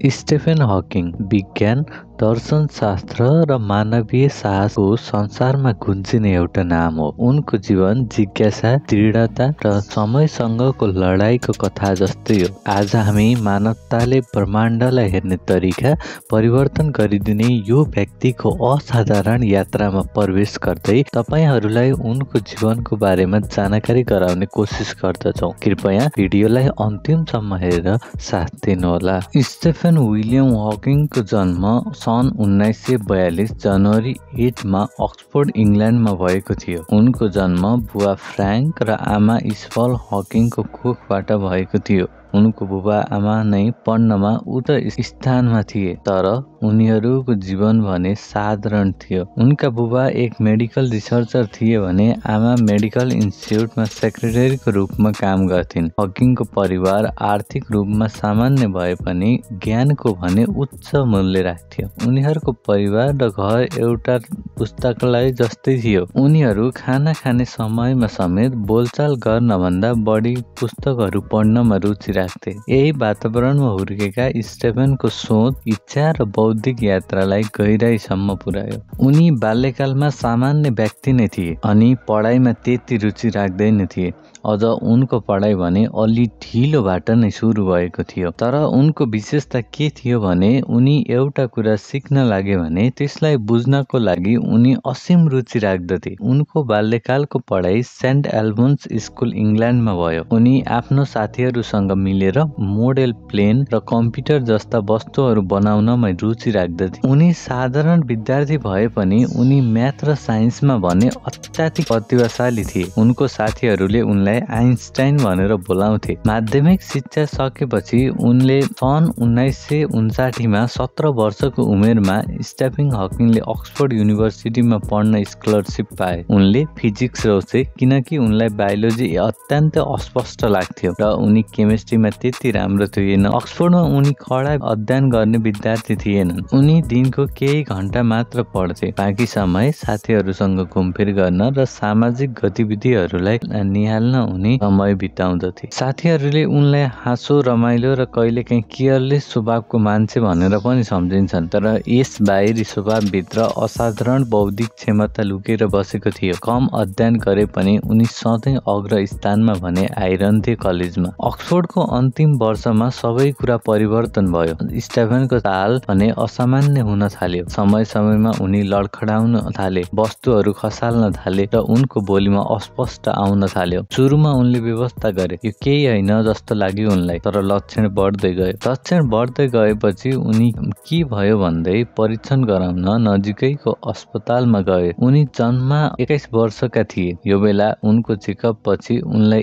Stephen हकिङ विज्ञान, दर्शनशास्त्र र मानवीय साहसको संसारमा गुन्जिने एउटा नाम हो। उनको जीवन जिज्ञासा, दृढता र समयसँगको लडाईँको कथा जस्तै हो। आज हामी मानवताले ब्रह्माण्डलाई हेर्ने तरिका परिवर्तन गरिदिने यो व्यक्तिको असाधारण यात्रामा प्रवेश गर्दै तपाईहरूलाई उनको जीवनको बारेमा जानकारी गराउने कोसिस गर्दछौँ। कृपया भिडियोलाई अन्तिमसम्म हेरेर साथ दिनुहोला। स्टेफेन विलियम हकिङको जन्म सन् 1942 जनवरी 8 मा अक्सफोर्ड इङ्ल्यान्डमा भएको थियो। उनको जन्म बुवा फ्र्याङ्क र आमा इस्बल हकिङको कोखबाट भएको थियो। उनको बुबा आमा नै पढ्नमा उच्च स्थानमा थिए, तर उनीहरूको जीवन भने साधारण थियो। उनका बुबा एक मेडिकल रिसर्चर थिए भने आमा मेडिकल इन्स्टिच्युटमा सेक्रेटरीको रूपमा काम गर्थिन्। हकिङको परिवार आर्थिक रूपमा सामान्य भए पनि ज्ञानको भने उच्च मूल्य राख्थ्यो। उनीहरूको परिवार र घर एउटा पुस्तकालय जस्तै थियो। उनीहरू खाना खाने समयमा समेत बोलचाल गर्नभन्दा बढी पुस्तकहरू पढ्नमा रुचि राख्थे। यही वातावरणमा हुर्केका स्टेफेनको सोच, इच्छा र बौद्धिक यात्रालाई गहिराईसम्म पुर्यायो। उनी बाल्यकालमा सामान्य व्यक्ति नै थिए अनि पढाइमा त्यति रुचि राख्दैन थिए। अझ उनको पढाइ भने अलि ढिलोबाट नै सुरु भएको थियो। तर उनको विशेषता के थियो भने उनी एउटा कुरा सिक्न लागे भने त्यसलाई बुझ्नको लागि उनी असीम रुचि राख्दथे। उनको बाल्यकालको पढाइ सेन्ट एल्बन्स स्कुल इङ्ल्यान्डमा भयो। उनी आफ्नो साथीहरूसँग मिलेर मोडेल प्लेन र कम्प्युटर जस्ता वस्तुहरू बनाउनमा रुचि राख्दथे। उनी साधारण विद्यार्थी भए पनि उनी म्याथ र साइन्समा भने अत्याधिक प्रतिभाशाली थिए। उनको साथीहरूले उनलाई आइन्स्टाइन भनेर बोलाउँथे। माध्यमिक शिक्षा सकेपछि उनले सन् 1959 मा 17 वर्षको उमेरमा स्टेफेन हकिङले अक्सफोर्ड युनिभर्सिटीमा पढ्न स्कलरसिप पाए। उनले फिजिक्स रोजे किनकि उनलाई बायोलोजी अत्यन्त अस्पष्ट लाग्थ्यो र उनी केमिस्ट्रीमा त्यति राम्रो थिएन। अक्सफोर्डमा उनी कडा अध्ययन गर्ने विद्यार्थी थिएनन्। उनी दिनको केही घण्टा मात्र पढ्थे। बाँकी समय साथीहरूसँग घुमफिर गर्न र सामाजिक गतिविधिहरूलाई निहाल्न उनी समय बिताउँदथे। साथीहरूले उनलाई हाँसो, रमाइलो र कहिलेकाहीँ केयरलेस स्वभावको मान्छे भनेर पनि सम्झिन्छन्। तर यस बाहिरी स्वभावभित्र असाधारण बौद्धिक क्षमता लुकेर बसेको थियो। कम अध्ययन गरे पनि उनी सधैँ अग्र स्थानमा भने आइरहन्थे कलेजमा। अक्सफोर्डको अन्तिम वर्षमा सबै कुरा परिवर्तन भयो। स्टेफेनको चाल भने असामान्य हुन थाल्यो। समय समयमा उनी लडखडाउन थाले, वस्तुहरू खसाल्न थाले र उनको बोलीमा अस्पष्ट आउन थाल्यो। सुरुमा उनले व्यवस्था गरे, यो केही होइन जस्तो लाग्यो उनलाई, तर लक्षण बढ्दै गयो। लक्षण बढ्दै गएपछि उनी के भयो भन्दै परीक्षण गराउन नजिकैको अस्पतालमा गए। उनी जन्ममा 21 वर्षका थिए। यो बेला उनको चेकअप पछि उनलाई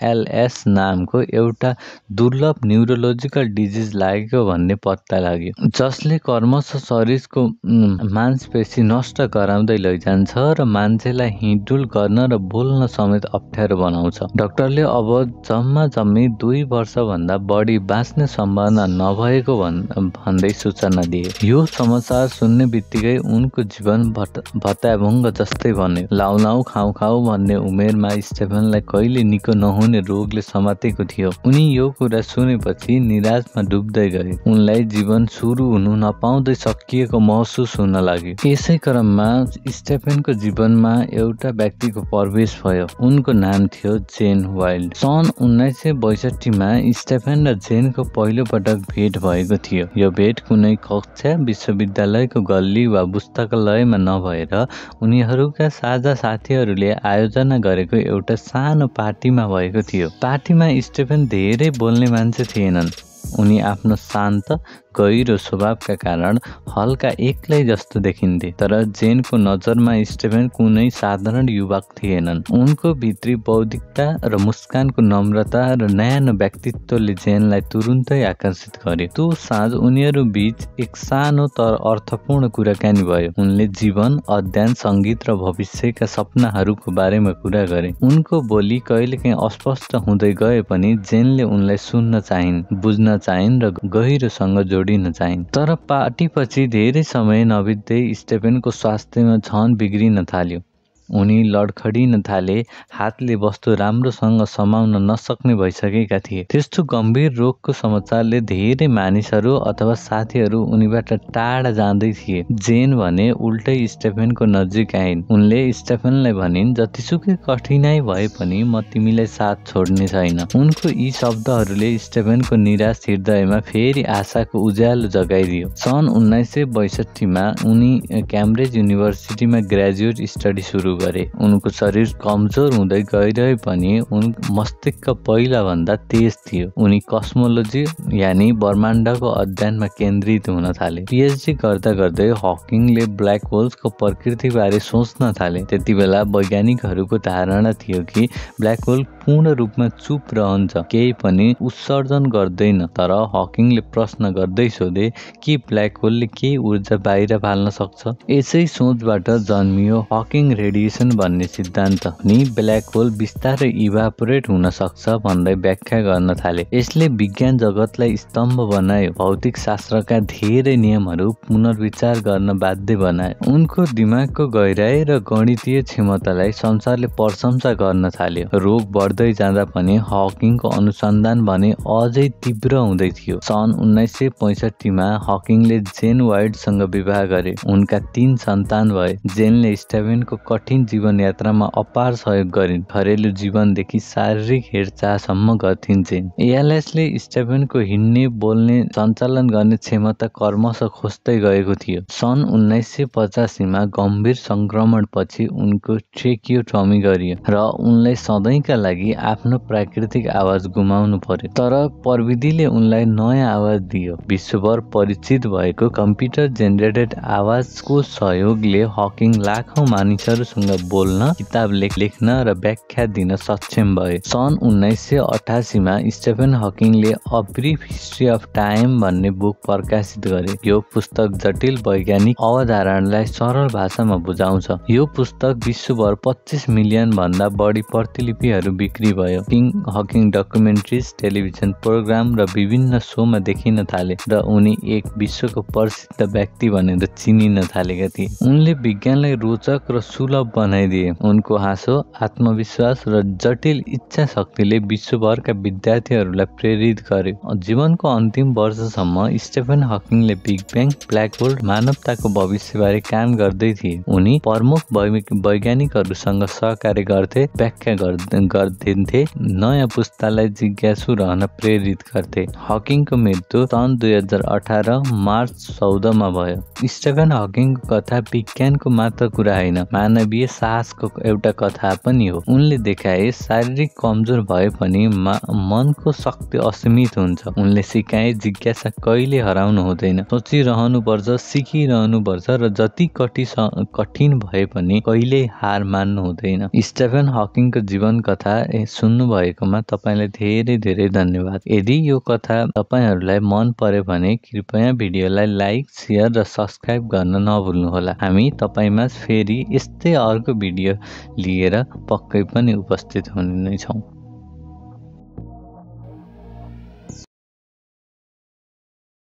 ALS नामको एउटा दुर्लभ न्युरोलोजिकल डिजिज लागेको भन्ने पत्ता लाग्यो, जसले क्रमशः शरीरको मांसपेशी नष्ट गराउँदै लैजान्छ र मान्छेलाई हिँडडुल गर्न र बोल्न समेत अप्ठ्यारो बनाउँछ। डाक्टरले अब जम्मी 2 वर्षभन्दा बढी बाँच्ने सम्भावना नभएको भन्दै सूचना दिए। यो समाचार सुन्ने बित्तिकै उनको जीवन भत्याभङ्ग जस्तै बन्यो। लाउ खाउ खाउ भन्ने उमेरमा स्टेफेनलाई कहिले निको नहुने रोगले समातेको थियो। उनी यो कुरा सुनेपछि निराशमा डुब्दै गए। उनलाई जीवन सुरु हुनु नपाउँदै सकिएको महसुस हुन लाग्यो। यसै क्रममा स्टेफेनको जीवनमा एउटा व्यक्तिको प्रवेश भयो। उनको नाम थियो जेन वाइल्ड। सन् 1962 मा स्टेफेन र जेनको पहिलो पटक भेट भएको थियो। यो भेट कुनै कक्षा, विश्वविद्यालयको गल्ली वा पुस्तकालयमा नभएर उनीहरूका साझा साथीहरूले आयोजना गरेको एउटा सानो पार्टीमा भएको थियो। पार्टीमा स्टेफेन धेरै बोल्ने मान्छे थिएनन्। उनी आफ्नो शान्त, गहिरो स्वभावका कारण हल्का एक्लै जस्तो देखिन्थे। तर जेनको नजरमा स्टेफेन कुनै साधारण युवक थिएनन्। उनको भित्री बौद्धिकता र मुस्कानको नम्रता र न्यानो व्यक्तित्वले जेनलाई तुरुन्तै आकर्षित गर्यो। त्यो साँझ उनीहरू बीच एक सानो तर अर्थपूर्ण कुराकानी भयो। उनले जीवन, अध्ययन, सङ्गीत र भविष्यका सपनाहरूको बारेमा कुरा गरे। उनको बोली कहिलेकाहीँ अस्पष्ट हुँदै गए पनि जेनले उनलाई सुन्न चाहिन्, बुझ्न चाहिन् र गहिरोसँग जोडिन चाहिन्। तर पार्टीपछि धेरै समय नबित्दै स्टेफेनको स्वास्थ्यमा झन बिग्रिन थाल्यो। उनी लडखडिन थाले, हातले वस्तु राम्रोसँग समाउन नसक्ने भइसकेका थिए। त्यस्तो गम्भीर रोगको समाचारले धेरै मानिसहरू अथवा साथीहरू उनीबाट टाढा जाँदै थिए। जेन भने उल्टै स्टेफेनको नजिक आइन्। उनले स्टेफेनलाई भनिन्, जतिसुकै कठिनाइ भए पनि म तिमीलाई साथ छोड्ने छैन। उनको यी शब्दहरूले स्टेफेनको निराश हृदयमा फेरि आशाको उज्यालो जगाइदियो। सन् 1962 मा उनी क्याम्ब्रिज युनिभर्सिटीमा ग्रेजुएट स्टडी सुरु गरे। उनको शरीर कमजोर हुँदै गइरहे पनि उनको मस्तिष्क पहिलाभन्दा तेज थियो। उनी कस्मोलोजी यानि ब्रह्माण्डको अध्ययनमा केन्द्रित हुन थाले। पीएचडी गर्दा गर्दै हकिङले ब्ल्याक होल्सको प्रकृतिबारे सोच्न थाले। त्यतिबेला वैज्ञानिकहरूको धारणा थियो कि ब्ल्याक होल पूर्ण रूपमा चुप रहन्छ, केही पनि उत्सर्जन गर्दैन। तर हकिङले प्रश्न गर्दै सोधे कि ब्ल्याक होलले केही ऊर्जा बाहिर फाल्न सक्छ। यसै सोचबाट जन्मियो हकिङ रेडिएसन भन्ने सिद्धान्त। नि ब्ल्याक होल बिस्तारै इभापोरेट हुन सक्छ भन्दै व्याख्या गर्न थाले। यसले विज्ञान जगतलाई स्तम्भ बनायो, भौतिक शास्त्रका धेरै नियमहरू पुनर्विचार गर्न बाध्य बनाए। उनको दिमागको गहिराई र गणितीय क्षमतालाई संसारले प्रशंसा गर्न थाल्यो। रोग बढ्दै जाँदा पनि हकिङको अनुसन्धान भने अझै तीव्र हुँदै थियो। सन् 1965 मा हकिङले जेन वाइटसँग विवाह गरे। उनका 3 सन्तान भए। जेनले स्टेफेनको कठिन जीवनयात्रामा अपार सहयोग गरिन्। घरेलु जीवनदेखि शारीरिक हेरचाहसम्म गर्थिन् जेन। एएलएसले स्टेफेनको हिँड्ने, बोल्ने, सञ्चालन गर्ने क्षमता क्रमशः खोज्दै गएको थियो। सन् 1985 मा गम्भीर संक्रमणपछि उनको ट्रेकियोटोमी गरियो र उनलाई सधैँका लागि आफ्नो प्राकृतिक आवाज गुमाउनु पर्यो। तर प्रविधिले उनलाई नयाँ आवाज दियो। विश्वभर परिचित भएको कम्प्युटर जेनेरेटेड आवाजको सहयोगले हकिङ लाखौं मानिसहरूसँग बोल्न, किताब लेख्न र व्याख्या दिन सक्षम भए। सन् 1988 मा स्टेफेन हकिङले a brief history of time भन्ने बुक प्रकाशित गरे। यो पुस्तक जटिल वैज्ञानिक अवधारणालाई सरल भाषामा बुझाउँछ। यो पुस्तक विश्वभर 25 मिलियन भन्दा बढी प्रतिलिपिहरू बिक्री भयो। हकिङ डकुमेन्ट्रिज, टेलिभिजन प्रोग्राम र विभिन्न शोमा देखिन थाले र उनी एक विश्वको प्रसिद्ध व्यक्ति भनेर चिनिन थालेका थिए। उनले विज्ञानलाई रोचक र सुलभ बनाइदिए। उनको हाँसो, आत्मविश्वास र जटिल इच्छा शक्तिले विश्वभरका विद्यार्थीहरूलाई प्रेरित गर्यो। जीवनको अन्तिम वर्षसम्म स्टेफेन हकिङले बिग ब्याङ, ब्ल्याक होल, मानवताको भविष्यबारे काम गर्दै थिए। उनी प्रमुख वैज्ञानिकहरूसँग सहकार्य गर्थे, व्याख्या गर्दिन्थे, नयाँ पुस्तालाई जिज्ञासु रहन प्रेरित गर्थे। हकिङको मृत्यु सन् 2018 मार्च 14 मा भयो। स्टेफेन हकिङको कथा विज्ञानको मात्र कुरा होइन, मानवीय साहसको एउटा कथा पनि हो। उनले देखाए शारीरिक कमजोर भए पनि मनको शक्ति असीमित हुन्छ। उनले सिकाए जिज्ञासा कहिले हराउनु हुँदैन, सोचिरहनुपर्छ, सिकिरहनुपर्छ र जति कठिन भए पनि कहिल्यै हार मान्नु हुँदैन। स्टेफेन हकिङको जीवन कथा सुन्नु भएकोमा तपाईँलाई धेरै धेरै धन्यवाद। यदि यो कथा तपाईँहरूलाई मन पर्यो भने कृपया भिडियोलाई लाइक, शेयर र सब्स्क्राइब गर्न नभुल्नुहोला। हामी तपाईँमा फेरि यस्तै अर्को भिडियो लिएर पक्कै पनि उपस्थित हुने नै छौँ।